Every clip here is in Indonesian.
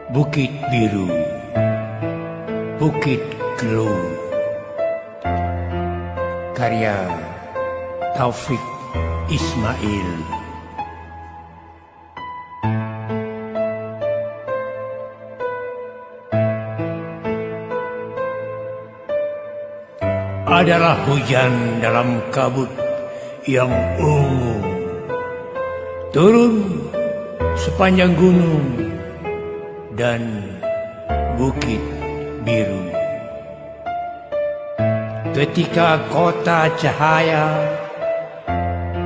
Bukit Biru, Bukit Keluh. Karya Taufik Ismail. Adalah hujan dalam kabut yang ungu, turun sepanjang gunung dan Bukit Biru. Ketika kota cahaya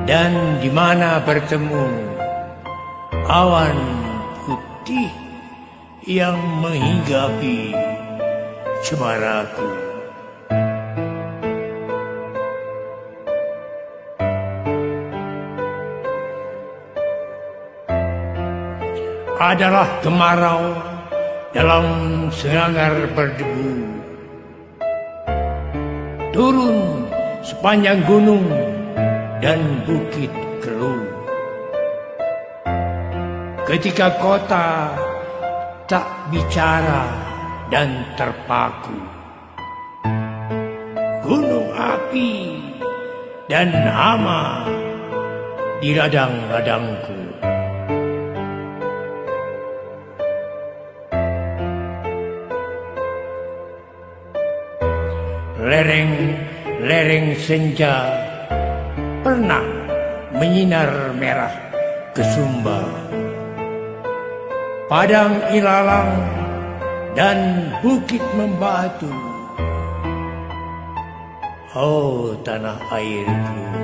dan di mana bertemu awan putih yang menghinggapi cemaraku. Adalah kemarau dalam sanggar berdebu, turun sepanjang gunung dan Bukit Keluh. Ketika kota tak bicara dan terpaku, gunung api dan hama di ladang-ladangku. Lereng senja pernah menyinar merah ke Sumba, Padang ilalang dan Bukit Membatu. Oh tanah airku,